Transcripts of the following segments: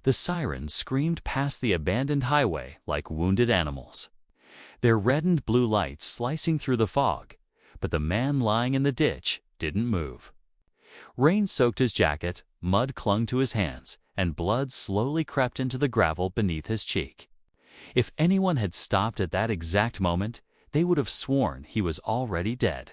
The sirens screamed past the abandoned highway like wounded animals, their red and blue lights slicing through the fog, but the man lying in the ditch didn't move. Rain soaked his jacket, mud clung to his hands, and blood slowly crept into the gravel beneath his cheek. If anyone had stopped at that exact moment, they would have sworn he was already dead.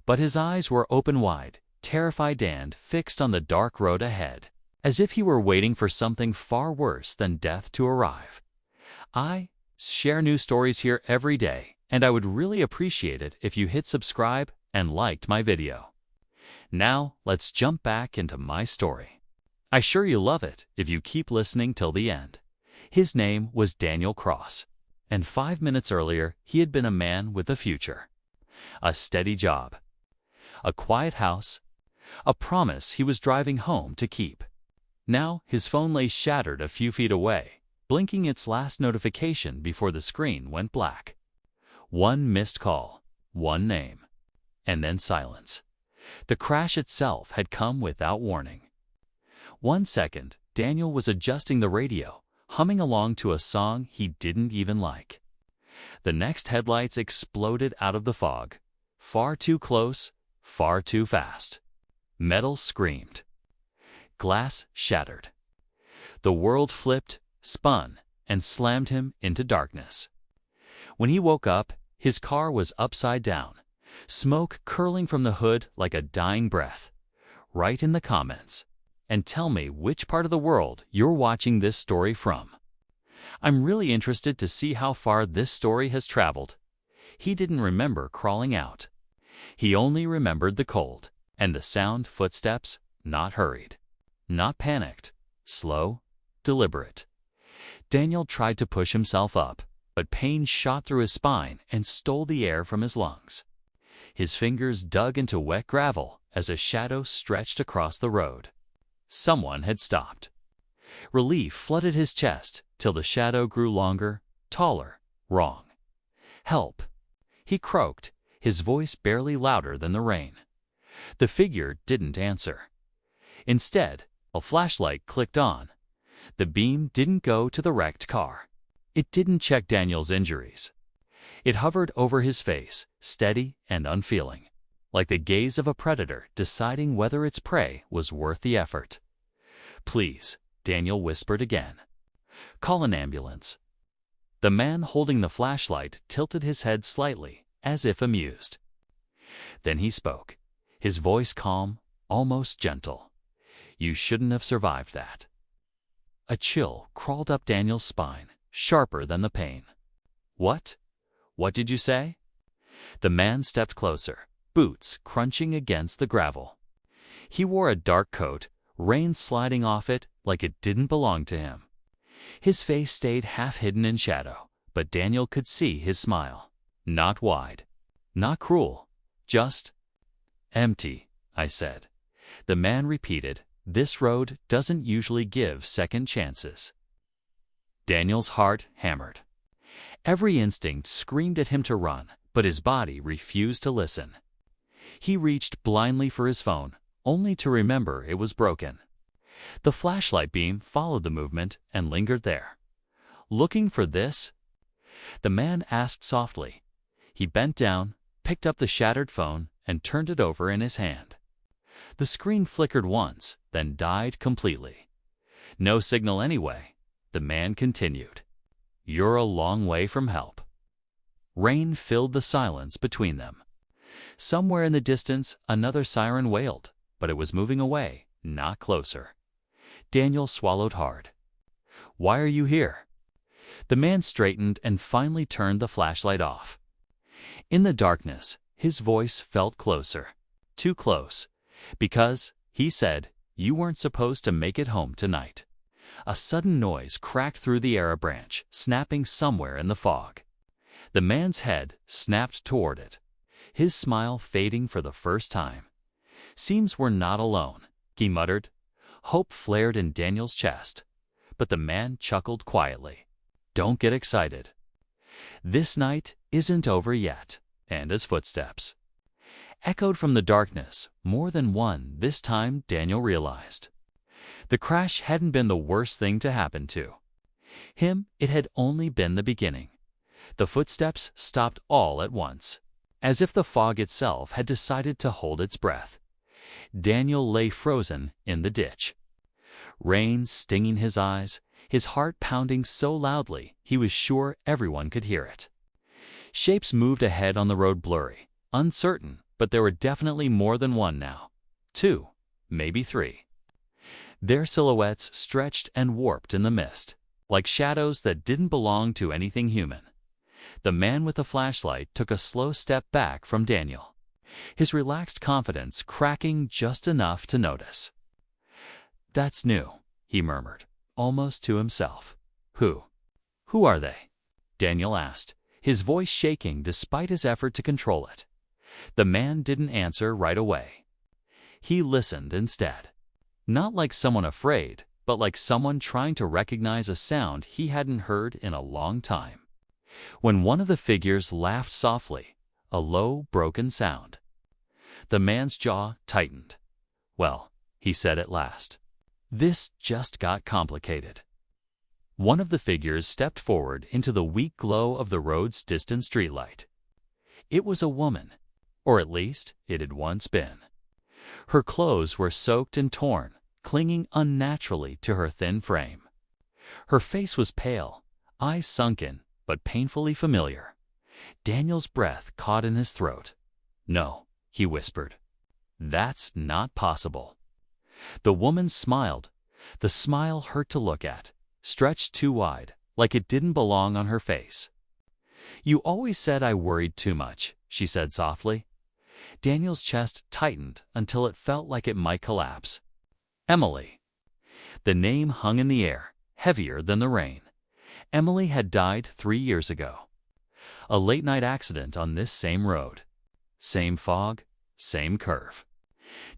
But his eyes were open wide, terrified and fixed on the dark road ahead, as if he were waiting for something far worse than death to arrive. I share new stories here every day, and I would really appreciate it if you hit subscribe and liked my video. Now, let's jump back into my story. I'm sure you'll love it if you keep listening till the end. His name was Daniel Cross, and 5 minutes earlier he had been a man with a future. A steady job, a quiet house, a promise he was driving home to keep. Now his phone lay shattered a few feet away, blinking its last notification before the screen went black. One missed call, one name, and then silence. The crash itself had come without warning. 1 second, Daniel was adjusting the radio, humming along to a song he didn't even like. The next headlights exploded out of the fog. Far too close, far too fast. Metal screamed. Glass shattered. The world flipped, spun, and slammed him into darkness. When he woke up, his car was upside down, smoke curling from the hood like a dying breath. Write in the comments and tell me which part of the world you're watching this story from. I'm really interested to see how far this story has traveled. He didn't remember crawling out. He only remembered the cold and the sound footsteps, not hurried, not panicked, slow, deliberate. Daniel tried to push himself up, but pain shot through his spine and stole the air from his lungs. His fingers dug into wet gravel as a shadow stretched across the road. Someone had stopped. Relief flooded his chest till the shadow grew longer, taller, wrong. "Help!" he croaked, his voice barely louder than the rain. The figure didn't answer. Instead, a flashlight clicked on. The beam didn't go to the wrecked car. It didn't check Daniel's injuries. It hovered over his face, steady and unfeeling, like the gaze of a predator deciding whether its prey was worth the effort. "Please," Daniel whispered again. "Call an ambulance." The man holding the flashlight tilted his head slightly, as if amused. Then he spoke, his voice calm, almost gentle. "You shouldn't have survived that." A chill crawled up Daniel's spine, sharper than the pain. "What? What did you say?" The man stepped closer, boots crunching against the gravel. He wore a dark coat, rain sliding off it like it didn't belong to him. His face stayed half hidden in shadow, but Daniel could see his smile. Not wide, not cruel, just empty, I said. The man repeated, "This road doesn't usually give second chances." Daniel's heart hammered. Every instinct screamed at him to run, but his body refused to listen. He reached blindly for his phone, only to remember it was broken. The flashlight beam followed the movement and lingered there. "Looking for this?" the man asked softly. He bent down, picked up the shattered phone, and turned it over in his hand. The screen flickered once, then died completely. "No signal anyway," the man continued. "You're a long way from help." Rain filled the silence between them. Somewhere in the distance, another siren wailed, but it was moving away, not closer. Daniel swallowed hard. "Why are you here?" The man straightened and finally turned the flashlight off. In the darkness, his voice felt closer. Too close. "Because," he said, "you weren't supposed to make it home tonight." A sudden noise cracked through the arrow branch, snapping somewhere in the fog. The man's head snapped toward it, his smile fading for the first time. "Seems we're not alone," he muttered. Hope flared in Daniel's chest, but the man chuckled quietly. "Don't get excited. This night isn't over yet." And his footsteps echoed from the darkness, more than one this time, Daniel realized. The crash hadn't been the worst thing to happen to him. It had only been the beginning. The footsteps stopped all at once, as if the fog itself had decided to hold its breath. Daniel lay frozen in the ditch, rain stinging his eyes, his heart pounding so loudly he was sure everyone could hear it. Shapes moved ahead on the road, blurry, uncertain, but there were definitely more than one now. 2, maybe 3. Their silhouettes stretched and warped in the mist, like shadows that didn't belong to anything human. The man with the flashlight took a slow step back from Daniel, his relaxed confidence cracking just enough to notice. "That's new," he murmured, almost to himself. Who are they?" Daniel asked, his voice shaking despite his effort to control it. The man didn't answer right away. He listened instead. Not like someone afraid, but like someone trying to recognize a sound he hadn't heard in a long time. When one of the figures laughed softly, a low, broken sound. The man's jaw tightened. "Well," he said at last, "this just got complicated." One of the figures stepped forward into the weak glow of the road's distant streetlight. It was a woman, or at least it had once been. Her clothes were soaked and torn, clinging unnaturally to her thin frame. Her face was pale, eyes sunken, but painfully familiar. Daniel's breath caught in his throat. "No," he whispered. "That's not possible." The woman smiled. The smile hurt to look at, stretched too wide, like it didn't belong on her face. "You always said I worried too much," she said softly. Daniel's chest tightened until it felt like it might collapse. Emily. The name hung in the air, heavier than the rain. Emily had died 3 years ago. A late-night accident on this same road. Same fog, same curve.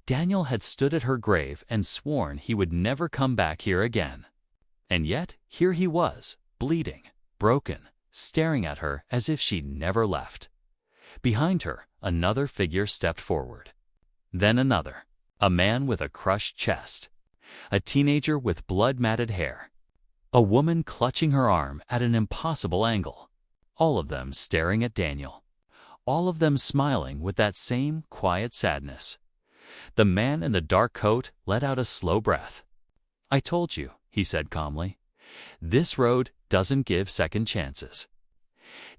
Daniel had stood at her grave and sworn he would never come back here again. And yet, here he was, bleeding, broken, staring at her as if she'd never left. Behind her, another figure stepped forward. Then another. A man with a crushed chest. A teenager with blood-matted hair. A woman clutching her arm at an impossible angle. All of them staring at Daniel. All of them smiling with that same quiet sadness. The man in the dark coat let out a slow breath. "I told you," he said calmly. "This road doesn't give second chances."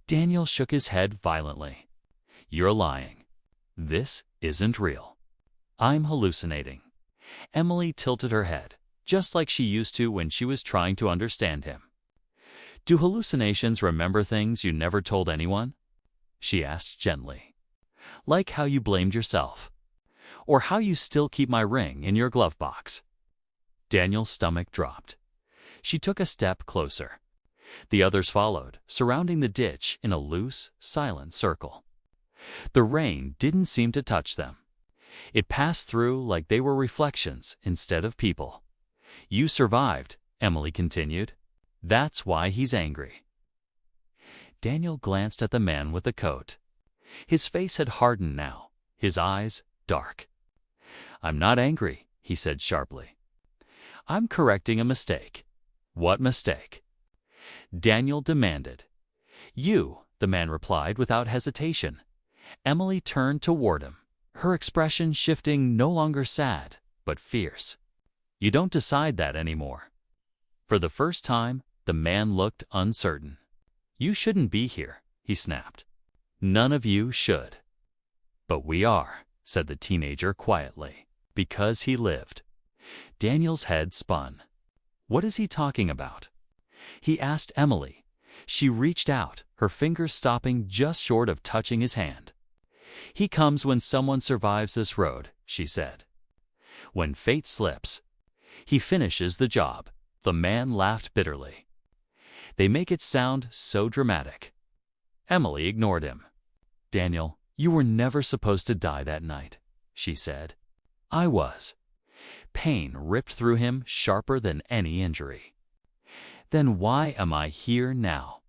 Daniel shook his head violently. "You're lying. This isn't real. I'm hallucinating." Emily tilted her head, just like she used to when she was trying to understand him. "Do hallucinations remember things you never told anyone?" she asked gently. "Like how you blamed yourself. Or how you still keep my ring in your glove box." Daniel's stomach dropped. She took a step closer. The others followed, surrounding the ditch in a loose, silent circle. The rain didn't seem to touch them. It passed through like they were reflections instead of people. "You survived," Emily continued. "That's why he's angry." Daniel glanced at the man with the coat. His face had hardened now, his eyes dark. "I'm not angry," he said sharply. "I'm correcting a mistake." "What mistake?" Daniel demanded. "You," the man replied without hesitation. Emily turned toward him, her expression shifting, no longer sad, but fierce. "You don't decide that anymore." For the first time, the man looked uncertain. "You shouldn't be here," he snapped. "None of you should." "But we are," said the teenager quietly, "because he lived." Daniel's head spun. What is he talking about? He asked Emily. She reached out, her fingers stopping just short of touching his hand. "He comes when someone survives this road," she said. "When fate slips. He finishes the job." The man laughed bitterly. "They make it sound so dramatic." Emily ignored him. "Daniel, you were never supposed to die that night," she said. "I was." Pain ripped through him sharper than any injury. "Then why am I here now?"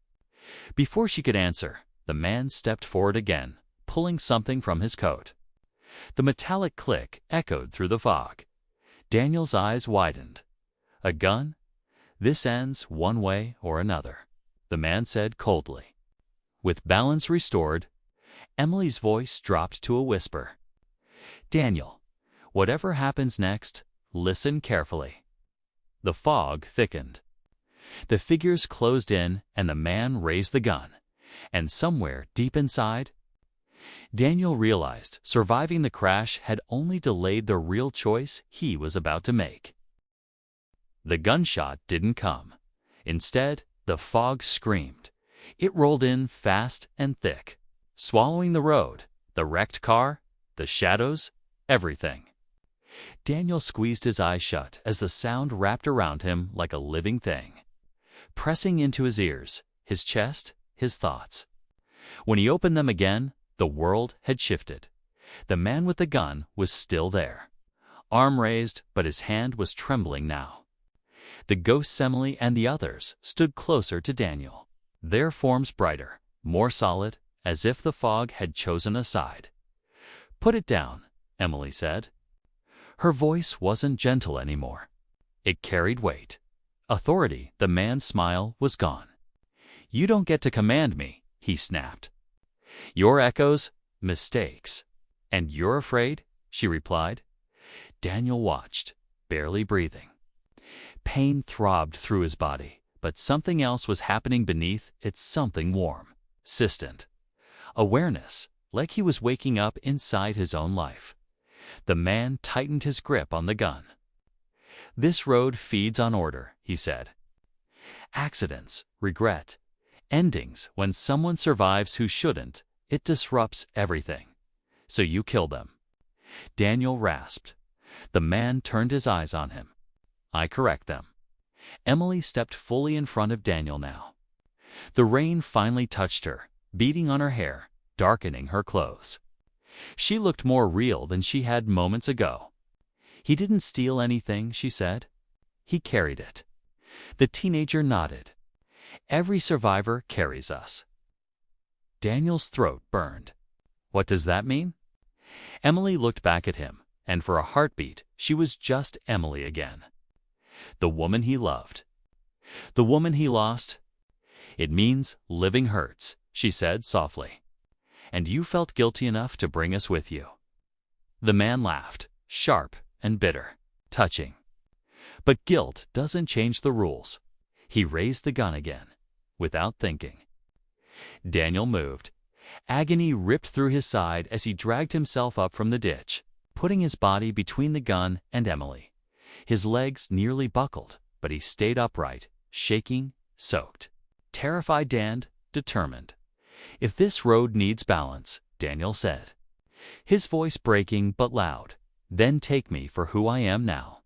Before she could answer, the man stepped forward again, pulling something from his coat. The metallic click echoed through the fog. Daniel's eyes widened. A gun? This ends one way or another, the man said coldly. With balance restored, Emily's voice dropped to a whisper. Daniel, whatever happens next, listen carefully. The fog thickened. The figures closed in and the man raised the gun, and somewhere deep inside, Daniel realized surviving the crash had only delayed the real choice he was about to make. The gunshot didn't come. Instead, the fog screamed. It rolled in fast and thick, swallowing the road, the wrecked car, the shadows, everything. Daniel squeezed his eyes shut as the sound wrapped around him like a living thing, pressing into his ears, his chest, his thoughts. When he opened them again, the world had shifted. The man with the gun was still there, arm raised, but his hand was trembling now. The ghosts Emily and the others stood closer to Daniel, their forms brighter, more solid, as if the fog had chosen a side. Put it down, Emily said. Her voice wasn't gentle anymore. It carried weight. Authority. The man's smile was gone. You don't get to command me, he snapped. Your echoes, mistakes. And you're afraid? She replied. Daniel watched, barely breathing. Pain throbbed through his body, but something else was happening beneath it, something warm, distant. Awareness, like he was waking up inside his own life. The man tightened his grip on the gun. This road feeds on order, he said. Accidents, regret, endings. When someone survives who shouldn't, it disrupts everything. So you kill them. Daniel rasped. The man turned his eyes on him. I correct them. Emily stepped fully in front of Daniel now. The rain finally touched her, beating on her hair, darkening her clothes. She looked more real than she had moments ago. He didn't steal anything, she said. He carried it. The teenager nodded. Every survivor carries us. Daniel's throat burned. What does that mean? Emily looked back at him, and for a heartbeat, she was just Emily again. The woman he loved. The woman he lost. It means living hurts, she said softly. And you felt guilty enough to bring us with you. The man laughed, sharp and bitter, touching. But guilt doesn't change the rules. He raised the gun again, without thinking. Daniel moved. Agony ripped through his side as he dragged himself up from the ditch, putting his body between the gun and Emily. His legs nearly buckled, but he stayed upright, shaking, soaked. Terrified and determined. If this road needs balance, Daniel said, his voice breaking but loud, then take me for who I am now.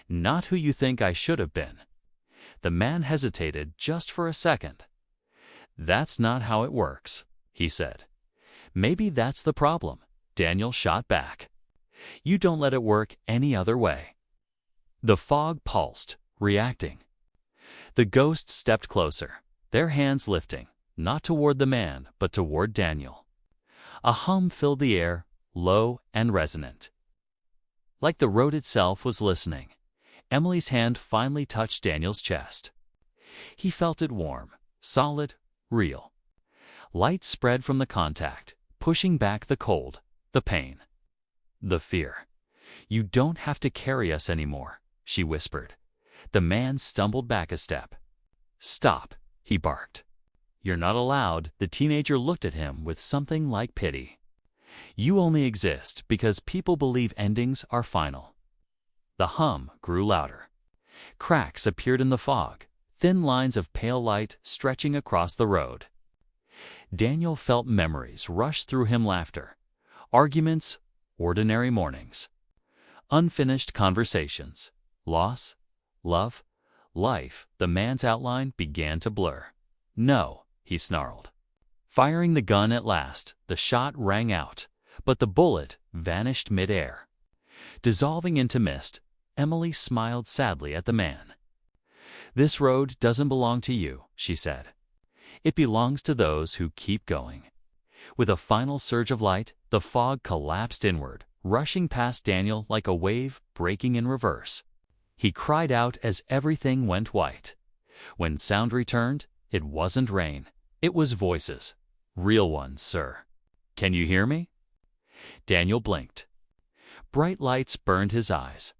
Not who you think I should have been. The man hesitated just for a second. That's not how it works, he said. Maybe that's the problem, Daniel shot back. You don't let it work any other way. The fog pulsed, reacting. The ghosts stepped closer, their hands lifting, not toward the man, but toward Daniel. A hum filled the air, low and resonant. Like the road itself was listening. Emily's hand finally touched Daniel's chest. He felt it warm, solid, real. Light spread from the contact, pushing back the cold, the pain, the fear. You don't have to carry us anymore, she whispered. The man stumbled back a step. Stop, he barked. You're not allowed. The teenager looked at him with something like pity. You only exist because people believe endings are final. The hum grew louder. Cracks appeared in the fog, thin lines of pale light stretching across the road. Daniel felt memories rush through him, laughter, arguments, ordinary mornings, unfinished conversations, loss, love, life. The man's outline began to blur. No, he snarled. Firing the gun at last, the shot rang out, but the bullet vanished mid-air. Dissolving into mist, Emily smiled sadly at the man. This road doesn't belong to you, she said. It belongs to those who keep going. With a final surge of light, the fog collapsed inward, rushing past Daniel like a wave breaking in reverse. He cried out as everything went white. When sound returned, it wasn't rain. It was voices. Real ones, sir. Can you hear me? Daniel blinked. Bright lights burned his eyes.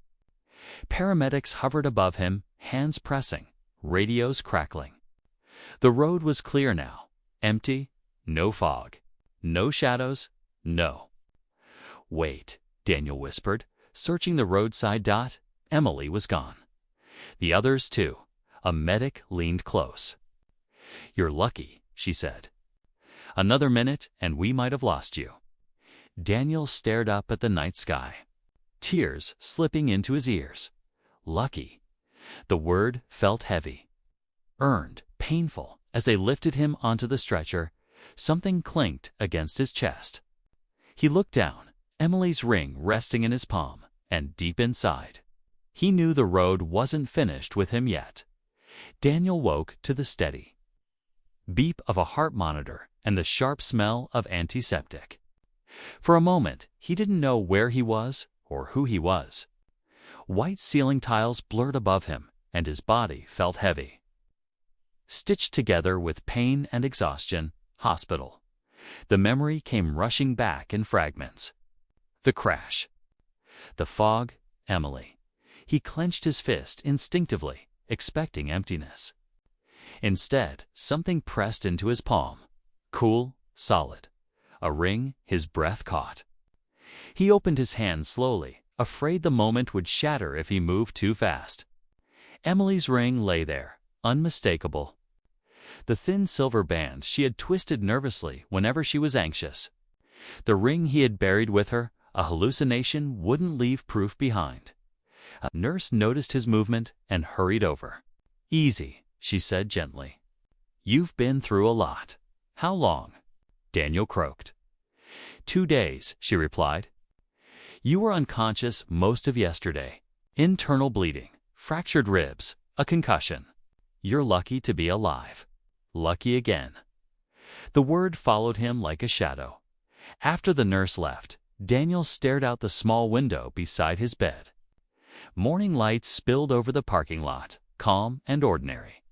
Paramedics hovered above him, hands pressing, radios crackling. The road was clear now, empty, no fog, no shadows, no. Wait, Daniel whispered, searching the roadside dot. Emily was gone. The others, too. A medic leaned close. You're lucky, she said. Another minute and we might have lost you. Daniel stared up at the night sky, tears slipping into his ears. Lucky. The word felt heavy. Earned, painful, as they lifted him onto the stretcher. Something clinked against his chest. He looked down, Emily's ring resting in his palm, and deep inside, he knew the road wasn't finished with him yet. Daniel woke to the steady beep of a heart monitor and the sharp smell of antiseptic. For a moment, he didn't know where he was or who he was. White ceiling tiles blurred above him, and his body felt heavy. Stitched together with pain and exhaustion, hospital. The memory came rushing back in fragments. The crash. The fog, Emily. He clenched his fist instinctively, expecting emptiness. Instead, something pressed into his palm. Cool, solid. A ring his breath caught. He opened his hand slowly, afraid the moment would shatter if he moved too fast. Emily's ring lay there, unmistakable. The thin silver band she had twisted nervously whenever she was anxious. The ring he had buried with her, a hallucination wouldn't leave proof behind. A nurse noticed his movement and hurried over. Easy, she said gently. You've been through a lot. How long? Daniel croaked. 2 days, she replied. You were unconscious most of yesterday. Internal bleeding, fractured ribs, a concussion. You're lucky to be alive. Lucky again. The word followed him like a shadow. After the nurse left, Daniel stared out the small window beside his bed. Morning light spilled over the parking lot, calm and ordinary.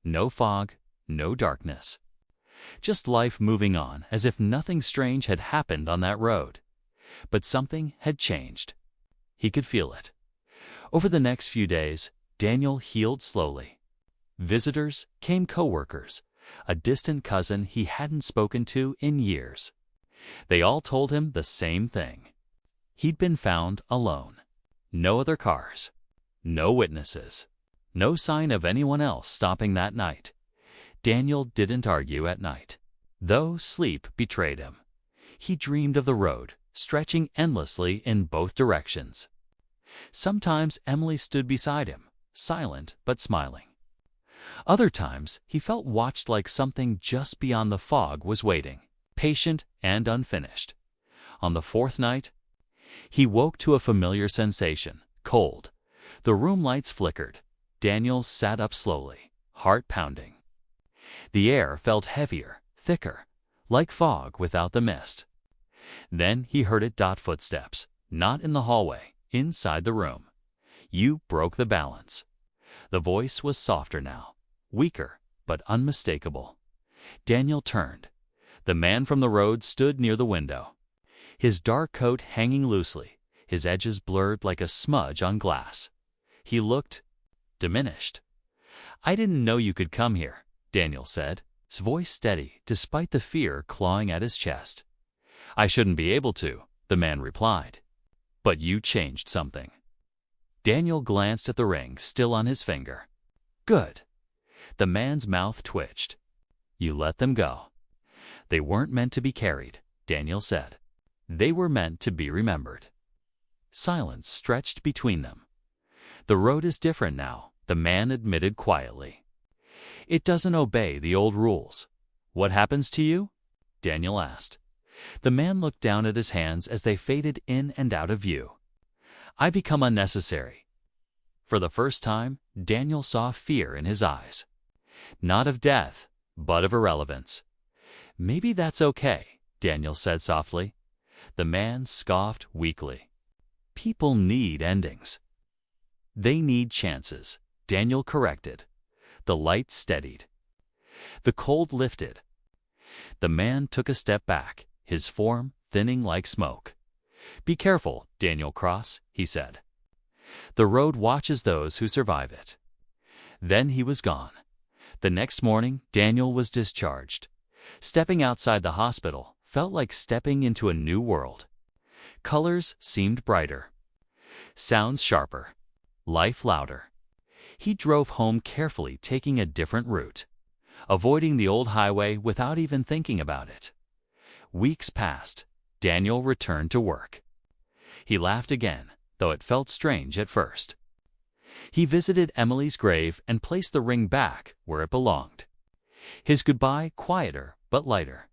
No fog, no darkness. Just life moving on as if nothing strange had happened on that road. But something had changed. He could feel it. Over the next few days, Daniel healed slowly. Visitors came coworkers, a distant cousin he hadn't spoken to in years. They all told him the same thing. He'd been found alone. No other cars. No witnesses. No sign of anyone else stopping that night. Daniel didn't argue at night, though sleep betrayed him. He dreamed of the road, stretching endlessly in both directions. Sometimes Emily stood beside him, silent but smiling. Other times he felt watched, like something just beyond the fog was waiting, patient and unfinished. On the 4th night, he woke to a familiar sensation, cold. The room lights flickered. Daniel sat up slowly, heart pounding. The air felt heavier, thicker, like fog without the mist. Then he heard it dot footsteps, not in the hallway, inside the room. You broke the balance. The voice was softer now, weaker, but unmistakable. Daniel turned. The man from the road stood near the window, his dark coat hanging loosely, his edges blurred like a smudge on glass. He looked diminished. I didn't know you could come here, Daniel said, his voice steady despite the fear clawing at his chest. I shouldn't be able to, the man replied. But you changed something. Daniel glanced at the ring still on his finger. Good. The man's mouth twitched. You let them go. They weren't meant to be carried, Daniel said. They were meant to be remembered. Silence stretched between them. The road is different now, the man admitted quietly. It doesn't obey the old rules. What happens to you? Daniel asked. The man looked down at his hands as they faded in and out of view. I become unnecessary. For the first time, Daniel saw fear in his eyes. Not of death, but of irrelevance. Maybe that's okay, Daniel said softly. The man scoffed weakly. People need endings. They need chances, Daniel corrected. The light steadied. The cold lifted. The man took a step back, his form thinning like smoke. "Be careful, Daniel Cross," he said. "The road watches those who survive it." Then he was gone. The next morning, Daniel was discharged. Stepping outside the hospital felt like stepping into a new world. Colors seemed brighter. Sounds sharper. Life louder. He drove home carefully, taking a different route, avoiding the old highway without even thinking about it. Weeks passed. Daniel returned to work. He laughed again, though it felt strange at first. He visited Emily's grave and placed the ring back where it belonged. His goodbye quieter but lighter.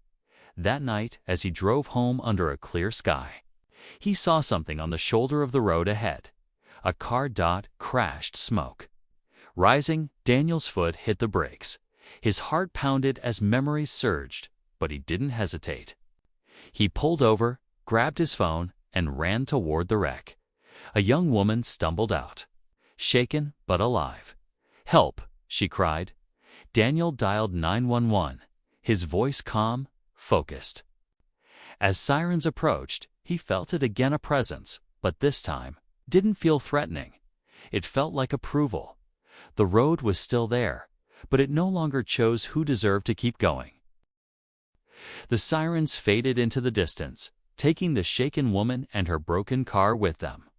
That night, as he drove home under a clear sky, he saw something on the shoulder of the road ahead. A car crashed smoke. Rising, Daniel's foot hit the brakes. His heart pounded as memories surged, but he didn't hesitate. He pulled over, grabbed his phone, and ran toward the wreck. A young woman stumbled out, shaken but alive. "Help!" she cried. Daniel dialed 911, his voice calm, focused. As sirens approached, he felt it again, a presence, but this time didn't feel threatening. It felt like approval. The road was still there, but it no longer chose who deserved to keep going. The sirens faded into the distance, taking the shaken woman and her broken car with them.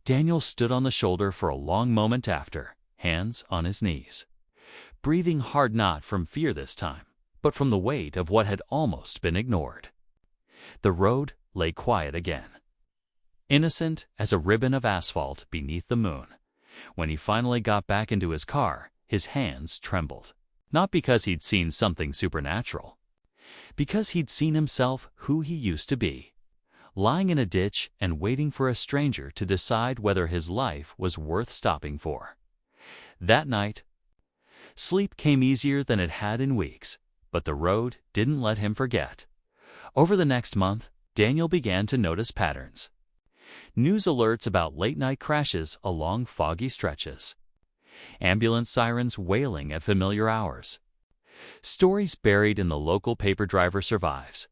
Daniel stood on the shoulder for a long moment after, hands on his knees, breathing hard, not from fear this time, but from the weight of what had almost been ignored. The road lay quiet again, innocent as a ribbon of asphalt beneath the moon. When he finally got back into his car, his hands trembled. Not because he'd seen something supernatural, because he'd seen himself who he used to be, lying in a ditch and waiting for a stranger to decide whether his life was worth stopping for. That night, sleep came easier than it had in weeks, but the road didn't let him forget. Over the next month, Daniel began to notice patterns. News alerts about late-night crashes along foggy stretches. Ambulance sirens wailing at familiar hours. Stories buried in the local paper: driver survives.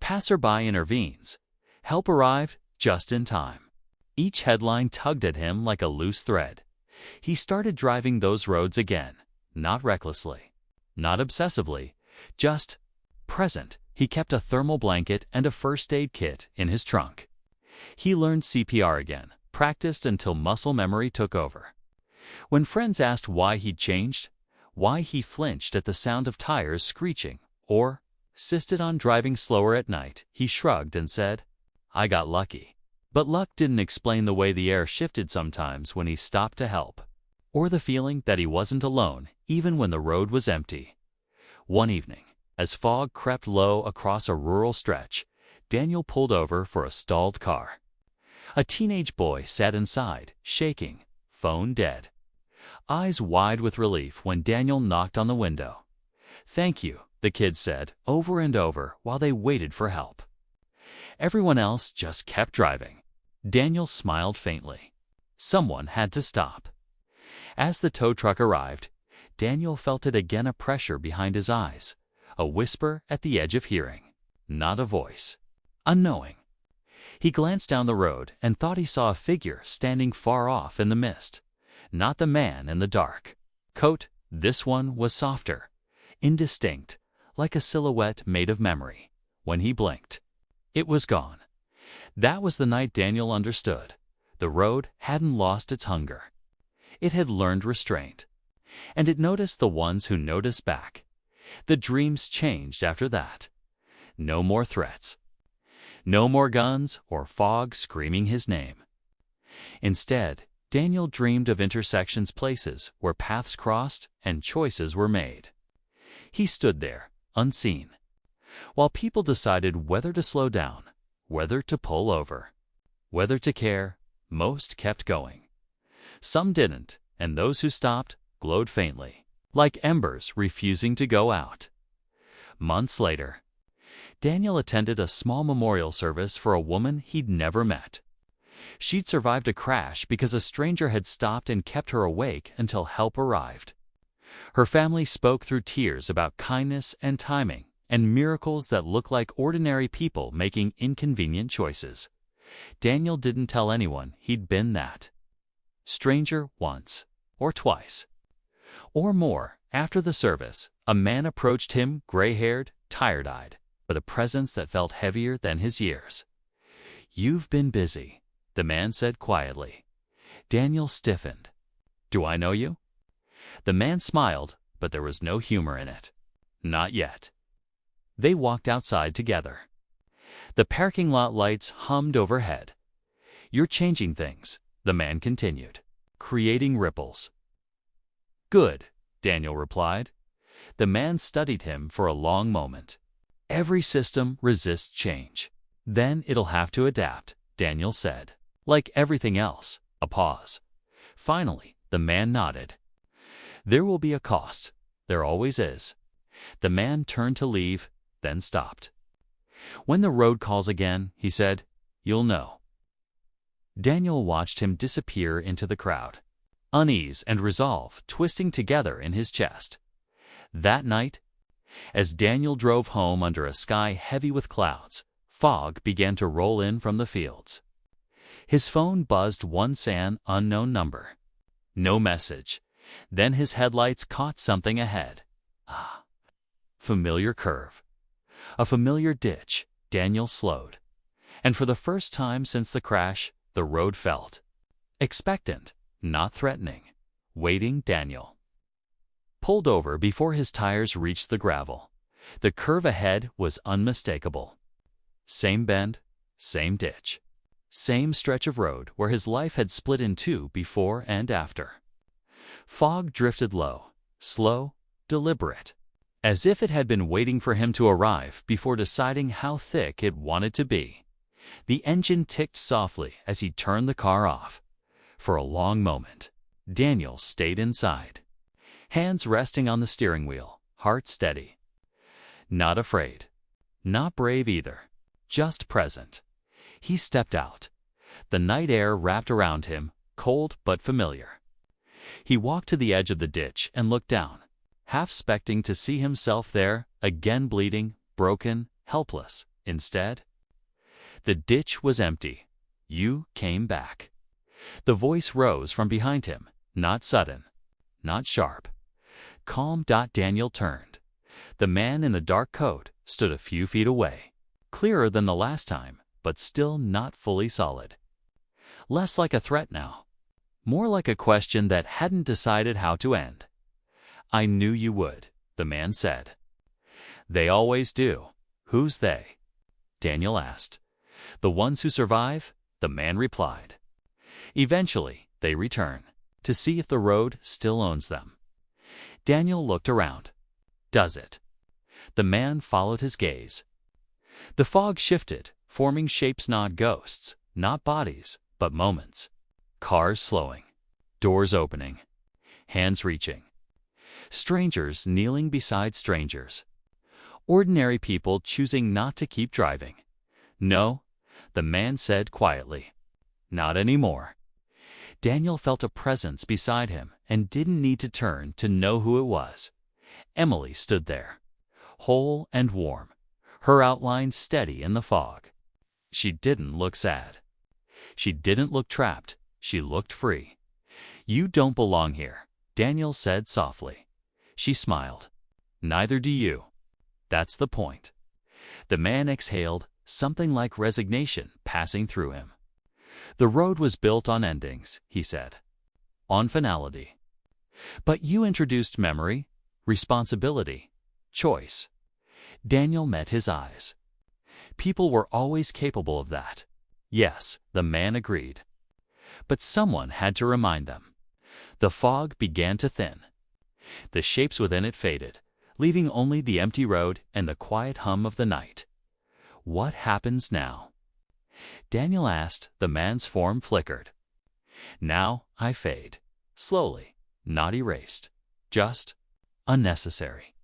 Passerby intervenes. Help arrived just in time. Each headline tugged at him like a loose thread. He started driving those roads again, not recklessly, not obsessively, just present. He kept a thermal blanket and a first aid kit in his trunk. He learned CPR again, practiced until muscle memory took over. When friends asked why he'd changed, why he flinched at the sound of tires screeching, or insisted on driving slower at night, he shrugged and said, "I got lucky." But luck didn't explain the way the air shifted sometimes when he stopped to help, or the feeling that he wasn't alone even when the road was empty. One evening, as fog crept low across a rural stretch, Daniel pulled over for a stalled car. A teenage boy sat inside, shaking, phone dead. Eyes wide with relief when Daniel knocked on the window. "Thank you," the kid said over and over while they waited for help. Everyone else just kept driving. Daniel smiled faintly. Someone had to stop. As the tow truck arrived, Daniel felt it again, a pressure behind his eyes, a whisper at the edge of hearing, not a voice. Unknowing. He glanced down the road and thought he saw a figure standing far off in the mist. Not the man in the dark coat. This one was softer, indistinct, like a silhouette made of memory. When he blinked, it was gone. That was the night Daniel understood. The road hadn't lost its hunger. It had learned restraint. And it noticed the ones who noticed back. The dreams changed after that. No more threats. No more guns or fog screaming his name. Instead, Daniel dreamed of intersections, places where paths crossed and choices were made. He stood there, unseen, while people decided whether to slow down, whether to pull over, whether to care. Most kept going. Some didn't, and those who stopped glowed faintly, like embers refusing to go out. Months later, Daniel attended a small memorial service for a woman he'd never met. She'd survived a crash because a stranger had stopped and kept her awake until help arrived. Her family spoke through tears about kindness and timing and miracles that look like ordinary people making inconvenient choices. Daniel didn't tell anyone he'd been that stranger once or twice or more. After the service, a man approached him, gray-haired, tired-eyed, with a presence that felt heavier than his years. "You've been busy," the man said quietly. Daniel stiffened. "Do I know you?" The man smiled, but there was no humor in it. Not yet. They walked outside together. The parking lot lights hummed overhead. "You're changing things," the man continued, "creating ripples." "Good," Daniel replied. The man studied him for a long moment. "Every system resists change. Then it'll have to adapt," Daniel said. "Like everything else." A pause. Finally, the man nodded. "There will be a cost. There always is." The man turned to leave, then stopped. "When the road calls again," he said, "you'll know." Daniel watched him disappear into the crowd, unease and resolve twisting together in his chest. That night, as Daniel drove home under a sky heavy with clouds, fog began to roll in from the fields. His phone buzzed one sad, unknown number. No message. Then his headlights caught something ahead. Familiar curve. A familiar ditch. Daniel slowed. And for the first time since the crash, the road felt expectant, not threatening. Waiting. Daniel pulled over before his tires reached the gravel. The curve ahead was unmistakable. Same bend, same ditch, same stretch of road where his life had split in two before and after. Fog drifted low, slow, deliberate, as if it had been waiting for him to arrive before deciding how thick it wanted to be. The engine ticked softly as he turned the car off. For a long moment, Daniel stayed inside, hands resting on the steering wheel, heart steady. Not afraid, not brave either, just present. He stepped out. The night air wrapped around him, cold but familiar. He walked to the edge of the ditch and looked down, half expecting to see himself there, again bleeding, broken, helpless. Instead, the ditch was empty. "You came back." The voice rose from behind him, not sudden, not sharp. Calm. Daniel turned. The man in the dark coat stood a few feet away, clearer than the last time, but still not fully solid. Less like a threat now, more like a question that hadn't decided how to end. "I knew you would," the man said. "They always do." "Who's they?" Daniel asked. "The ones who survive," the man replied. "Eventually, they return, to see if the road still owns them." Daniel looked around. "Does it?" The man followed his gaze. The fog shifted, forming shapes, not ghosts, not bodies, but moments. Cars slowing, doors opening, hands reaching. Strangers kneeling beside strangers. Ordinary people choosing not to keep driving. "No," the man said quietly. "Not anymore." Daniel felt a presence beside him and didn't need to turn to know who it was. Emily stood there, whole and warm, her outline steady in the fog. She didn't look sad. She didn't look trapped. She looked free. "You don't belong here," Daniel said softly. She smiled. "Neither do you. That's the point." The man exhaled, something like resignation passing through him. "The road was built on endings," he said. "On finality. But you introduced memory, responsibility, choice." Daniel met his eyes. "People were always capable of that." "Yes," the man agreed. But someone had to remind them. The fog began to thin. The shapes within it faded, leaving only the empty road and the quiet hum of the night. "What happens now?" Daniel asked. The man's form flickered. "Now I fade, slowly, not erased, just unnecessary."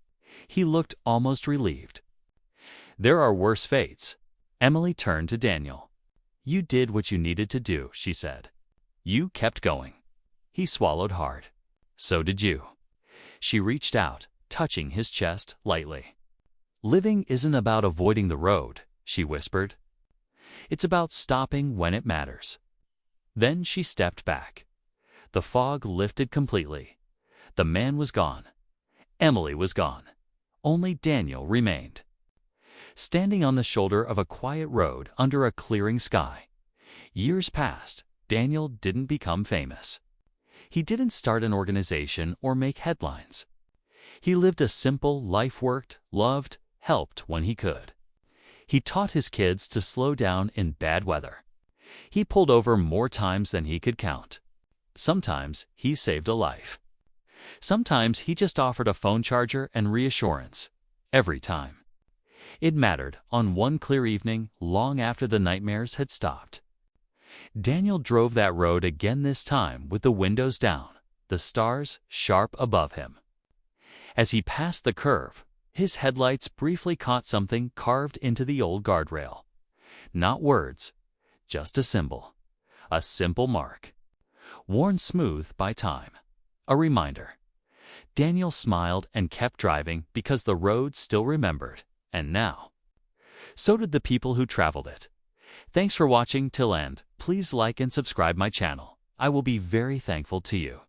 He looked almost relieved. "There are worse fates." Emily turned to Daniel. You did what you needed to do, she said. You kept going. He swallowed hard. So did you. She reached out, touching his chest lightly. Living isn't about avoiding the road, she whispered. It's about stopping when it matters. Then she stepped back. The fog lifted completely. The man was gone. Emily was gone. Only Daniel remained. Standing on the shoulder of a quiet road under a clearing sky. Years passed. Daniel didn't become famous. He didn't start an organization or make headlines. He lived a simple life, worked, loved, helped when he could. He taught his kids to slow down in bad weather. He pulled over more times than he could count. Sometimes he saved a life. Sometimes he just offered a phone charger and reassurance. Every time. It mattered on one clear evening long after the nightmares had stopped. Daniel drove that road again, this time with the windows down, the stars sharp above him. As he passed the curve, his headlights briefly caught something carved into the old guardrail. Not words, just a symbol. A simple mark. Worn smooth by time. A reminder. Daniel smiled and kept driving because the road still remembered, and now. So did the people who traveled it. Thanks for watching till end. Please like and subscribe my channel. I will be very thankful to you.